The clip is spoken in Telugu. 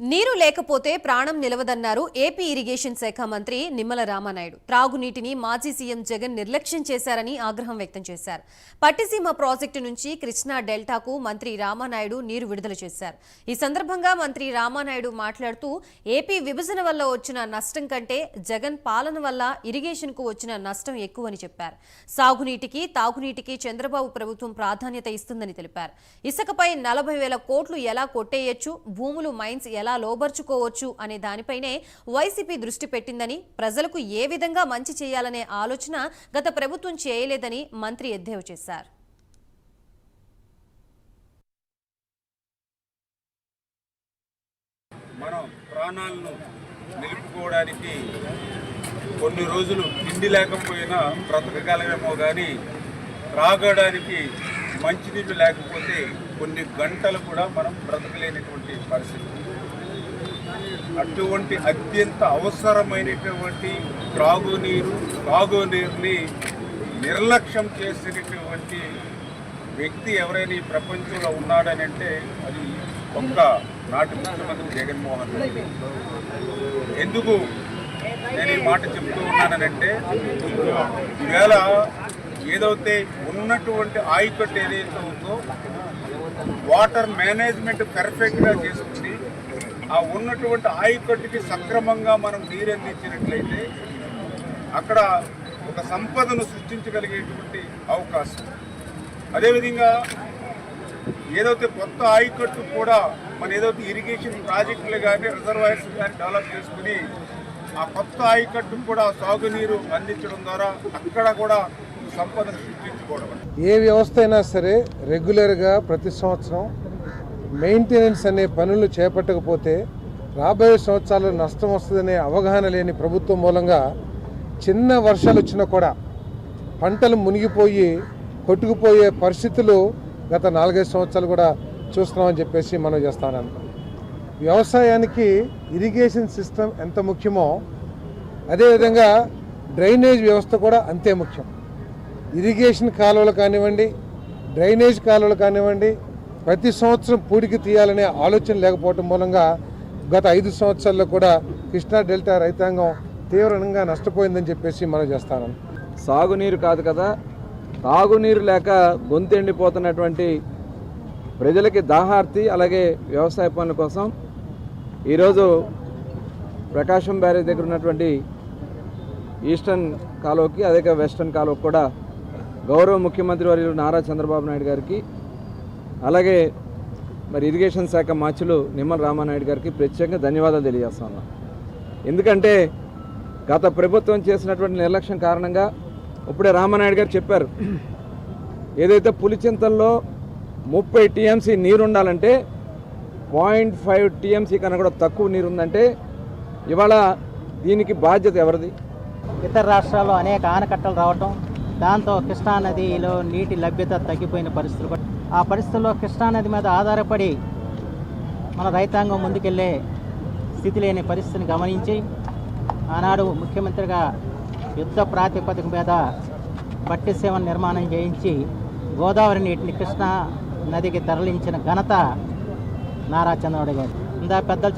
నీరు లేకపోతే ప్రాణం నిలవదన్నారు ఏపీ ఇరిగేషన్ శాఖ మంత్రి నిమ్మల రామానాయుడు. త్రాగునీటిని మాజీ సీఎం జగన్ నిర్లక్ష్యం చేశారని ఆగ్రహం వ్యక్తం చేశారు. పట్టిసీమ ప్రాజెక్టు నుంచి కృష్ణా డెల్టాకు మంత్రి రామానాయుడు నీరు విడుదల చేశారు. ఈ సందర్భంగా మంత్రి రామానాయుడు మాట్లాడుతూ ఏపీ విభజన వల్ల వచ్చిన నష్టం కంటే జగన్ పాలన వల్ల ఇరిగేషన్కు వచ్చిన నష్టం ఎక్కువని చెప్పారు. సాగునీటికి తాగునీటికి చంద్రబాబు ప్రభుత్వం ప్రాధాన్యత ఇస్తుందని తెలిపారు. ఇసుకపై 40,000 కోట్లు ఎలా కొట్టేయొచ్చు, భూములు మైన్స్ ఎలా లోబర్చుకోవచ్చు అనే దానిపైనే వైసీపీ దృష్టి పెట్టిందని, ప్రజలకు ఏ విధంగా మంచి చేయాలనే ఆలోచన గత ప్రభుత్వం చేయలేదని మంత్రి ఎద్దేవా చేశారు. మనం ప్రాణాలను నిలుపుకోవడానికి కొన్ని రోజులు తిండి లేకపోయినా బ్రతకగలమేమో కానీ త్రాగడానికి మంచినీళ్ళు లేకపోతే కొన్ని గంటలు కూడా మనం బ్రతకలేనటువంటి పరిస్థితి. అటువంటి అత్యంత అవసరమైనటువంటి తాగునీరుని నిర్లక్ష్యం చేసినటువంటి వ్యక్తి ఎవరైనా ఈ ప్రపంచంలో ఉన్నాడని అంటే అది ఒక్క నాటి ముఖ్యమంత్రి జగన్మోహన్ రెడ్డి. ఎందుకు నేను ఈ మాట చెప్తూ ఉన్నానంటే, ఈవేళ ఏదైతే ఉన్నటువంటి ఆయకట్టు ఏదైతే ఉందో వాటర్ మేనేజ్మెంట్ పర్ఫెక్ట్గా చేసుకుని ఆ ఉన్నటువంటి ఆయకట్టుకి సక్రమంగా మనం నీరు అందించినట్లయితే అక్కడ ఒక సంపదను సృష్టించగలిగేటువంటి అవకాశం. అదేవిధంగా ఏదైతే కొత్త ఆయకట్టు కూడా మన ఏదైతే ఇరిగేషన్ ప్రాజెక్టులు కానీ రిజర్వాయర్స్ కానీ డెవలప్ చేసుకుని ఆ కొత్త ఆయకట్టు కూడా సాగునీరు అందించడం ద్వారా అక్కడ కూడా సంపదను సృష్టించుకోవడం. ఏ వ్యవస్థ అయినా సరే రెగ్యులర్గా ప్రతి సంవత్సరం మెయింటెనెన్స్ అనే పనులు చేపట్టకపోతే రాబోయే సంవత్సరాల్లో నష్టం వస్తుందనే అవగాహన లేని ప్రభుత్వం మూలంగా చిన్న వర్షాలు వచ్చినా కూడా పంటలు మునిగిపోయి కొట్టుకుపోయే పరిస్థితులు గత 4-5 సంవత్సరాలు కూడా చూస్తున్నామని చెప్పేసి మనం చేస్తాను. వ్యవసాయానికి ఇరిగేషన్ సిస్టమ్ ఎంత ముఖ్యమో అదేవిధంగా డ్రైనేజ్ వ్యవస్థ కూడా అంతే ముఖ్యం. ఇరిగేషన్ కాలువలు కానివ్వండి, డ్రైనేజ్ కాలువలు కానివ్వండి, ప్రతి సంవత్సరం పూడికి తీయాలనే ఆలోచన లేకపోవడం మూలంగా గత 5 సంవత్సరాల్లో కూడా కృష్ణా డెల్టా రైతాంగం తీవ్రంగా నష్టపోయిందని చెప్పేసి మనం చేస్తాను. సాగునీరు కాదు కదా, తాగునీరు లేక గొంతెండిపోతున్నటువంటి ప్రజలకి దాహార్తి, అలాగే వ్యవసాయ పనుల కోసం ఈరోజు ప్రకాశం బ్యారేజ్ దగ్గర ఉన్నటువంటి ఈస్టర్న్ కాలువకి, అదే వెస్టర్న్ కాలువకి కూడా గౌరవ ముఖ్యమంత్రి వర్యులు నారా చంద్రబాబు నాయుడు గారికి, అలాగే మరి ఇరిగేషన్ శాఖ మంత్రులు నిమ్మల రామానాయుడు గారికి ప్రత్యేకంగా ధన్యవాదాలు తెలియజేస్తా ఉన్నాం. ఎందుకంటే గత ప్రభుత్వం చేసినటువంటి నిర్లక్ష్యం కారణంగా ఇప్పుడే రామానాయుడు గారు చెప్పారు, ఏదైతే పులిచింతల్లో 30 టీఎంసీ నీరు ఉండాలంటే 0.5 టీఎంసీ కన్నా కూడా తక్కువ నీరు ఉందంటే ఇవాళ దీనికి బాధ్యత ఎవరిది? ఇతర రాష్ట్రాల్లో అనేక ఆనకట్టలు రావటం, దాంతో కృష్ణానదిలో నీటి లభ్యత తగ్గిపోయిన పరిస్థితులు. ఆ పరిస్థితుల్లో కృష్ణానది మీద ఆధారపడి మన రైతాంగం ముందుకెళ్లే స్థితి లేని పరిస్థితిని గమనించి ఆనాడు ముఖ్యమంత్రిగా యుద్ధ ప్రాతిపదిక మీద పట్టిసీమ నిర్మాణం చేయించి గోదావరి నీటిని కృష్ణా నదికి తరలించిన ఘనత నారా చంద్రబాబు గారు. ఇందా పెద్దలు